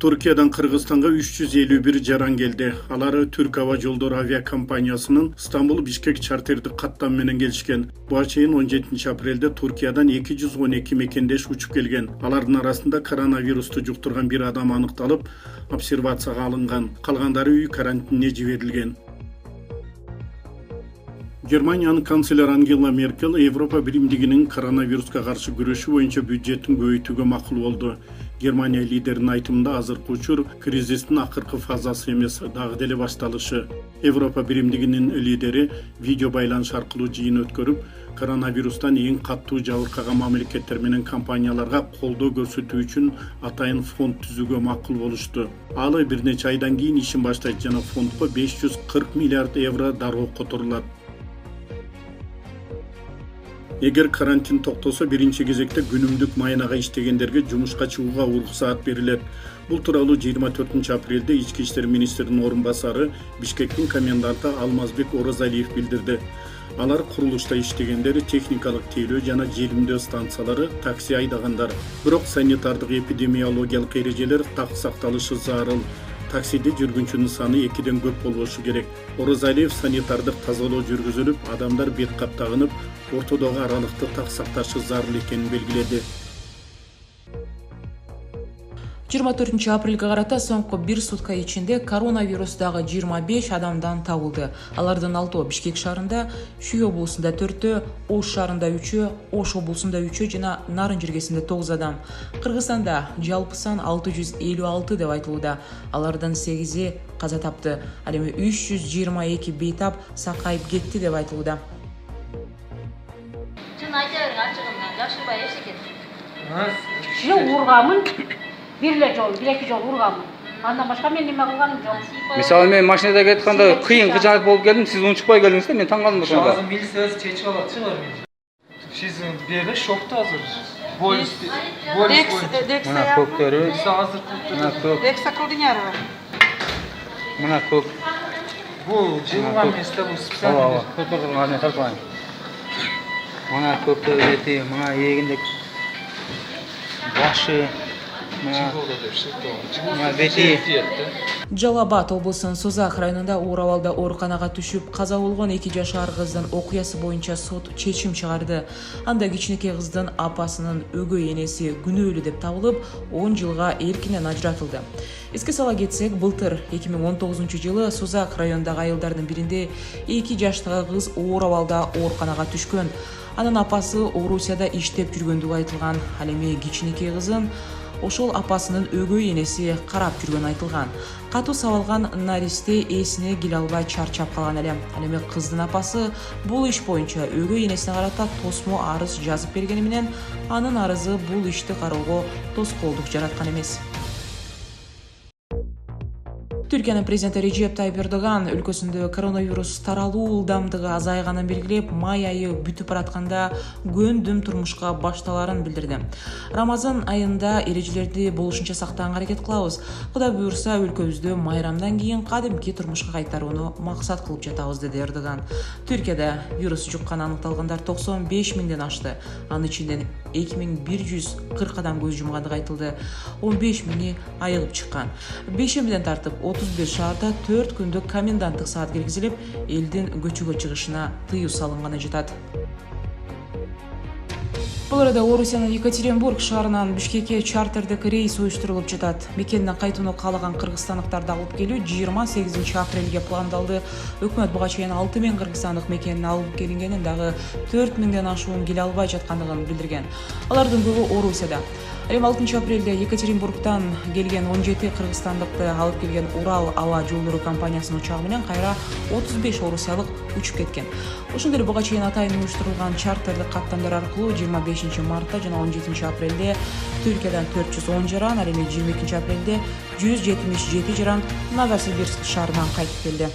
Түркиядан Кыргызстанга 351 жаран келди. Алары Түрк Аба Жолдору авиакомпаниясынын Стамбул-Бишкек чартердик каттам менен келишкен. Буга чейин 17 апрелде Түркиядан 212 мекендеш учуп келген. Алардын арасында коронавирусту жуктурган бир адам аныкталып, обсервацияга алынган. Калгандары үй карантинине жиберилген. Германиянын канцлери Ангела Меркель Европа биримдигинин коронавируска каршы күрөшүү боюнча бюджеттин көбөйтүүгө макул болду. Германия лидеринин айтымында азыркы учур кризистин акыркы фазасы эмес, дагы деле башталышы. Европа биримдигинин лидери видео байланыш аркылуу жыйын өткөрүп, коронавирустан эң каттуу жабыркаган мамлекеттер менен компанияларга колдоо көрсөтүү үчүн атайын фонд түзүүгө макул болушту. Алы бир нече айдан кийин ишин баштайт жана фондко 540 миллиард евро дароо которулат. Эгер карантин токтосо, биринчи кезекте күнүмдүк майнага иштегендерге жумушка чыгууга уруксаат берилет. Бул тууралуу 24 апрелде Ички иштер министринин орун басары, Бишкектин коменданты Алмазбек Оразалиев билдирди. Алар курулушта иштегендер, техникалык тейлөө жана желимдөө станциялары, такси айдагандар. Бирок санитардык эпидемиологиялык эрежелер так сакталышы зарыл. Таксиде жүргүнчүнүн саны 2ден көп болбошу керек. Оразалиев санитардык тазалоо жүргүзүлүп, адамдар бет кап тагынып, ортодогу аралыкты так сакташы зарыл экенин белгиледи. 24 апрелге карата соңку бир сутка ичинде коронавирустагы 25 адамдан табылды. Алардын 6 Бишкек шаарында, Шүй облусунда 4, Ош шаарында 3, Ош облусунда 3 жана Нарын жергесинде 9 адам. Кыргызстанда жалпы сан 656 деп айтылууда. Алардын 8-и каза тапты. Ал эми 322 бейтап сакайып кетти деп айтылууда. Чын айта бериң, ачыгынан жакшырбай эчтеке. Жыл урганмын. Бир-эки жол урганмын. Андан башка мен неме кылганым жок. Мисалы мен машинада кетип кандай кыйын кыжаат болуп келдим, сиз унчукпай келдиңиз да, мен таң калдым ошондо. Азыр милиция өзү чечип алат чыгар мен. Сиз берди шокто азыр. Полис. Мына көктөрү. Азыр Мына көк. Рексакылдынярова. Мына көк. бул жылган эмес да, бул специально. Көктөрүн тартпайын. Мына көктөр бети, мына эгиндек башы. Жалал Абад облусунун Созак районунда оор абалда ооруканага түшүп каза болгон 2 жашар кыздын окуясы боюнча сот чечим чыгарды. Анда кичинекей кыздын апасынын өгөй энеси күнөөлүү деп табылып, 10 жылга эркинен ажыратылды. Эске сала кетсек, былтыр 2019-жылы Созак районундагы айылдардын биринде 2 жаштагы кыз оор абалда ооруканага түшкөн. Анын апасы Орусияда иштеп жүргөндүгү айтылган. Ал эми кичинекей кызын ошол апасынын өгөй энеси карап жүргөн айтылган. Катуу сабалган наристе эсине келе албай чарчап калган эле. Ал эми кыздын апасы бул иш боюнча өгөй энесине карата тосмо арыз жазып бергени менен анын арызы бул ишти кароого тоскоолдук жараткан эмес. Түркиянын президенти Режеп Тайип Эрдоган өлкөсүндө коронавирус таралуу ылдамдыгы азайганын белгилеп, май айы бүтүп баратканда көндүм турмушка башталарын билдирди. Рамазан айында эрежелерди болушунча сактаганга аракет кылабыз. Кудай буюрса, өлкөбүздө майрамдан кийин кадимки турмушка кайтарууну максат кылып жатабыз, деди Эрдоган. Түркияда вирус жуккан аныкталгандар 95 миңден ашты. Анын ичинен 2140 адам көз жумгандыгы айтылды. 15 миңи айыгып чыккан. Бейшембиден тартып 31 шаарда 4 күндүк коменданттык саат киргизилип, элдин көчөгө чыгышына тыюу салынганы жатат. Бул арада Орусиянын Екатеринбург шаарынан Бишкекке чартердик рейс уюштурулуп жатат. Мекенден кайтууну каалаган кыргызстандыктарды алып келүү 28 апрелге пландалды. Өкмөт буга чейин 6000 кыргызстандык мекенин алып келингенин, дагы 4000ден ашуун келе албай жаткандыгын билдирген. Алардын көбү Орусияда. 6 апрелде Екатеринбургтан келген 17 кыргызстандыкты алып келген Урал аба жолдору компаниясынын учагы менен кайра 35 орусиялык учуп кеткен. Ошондой эле буга чейин атайын уюштурулган чартерлик каттамдар аркылуу 25 мартта жана 17 апрелде Түркиядан 410 жаран, ал эми 22 апрелде 177 жаран Новосибирск шаарынан кайтып келди.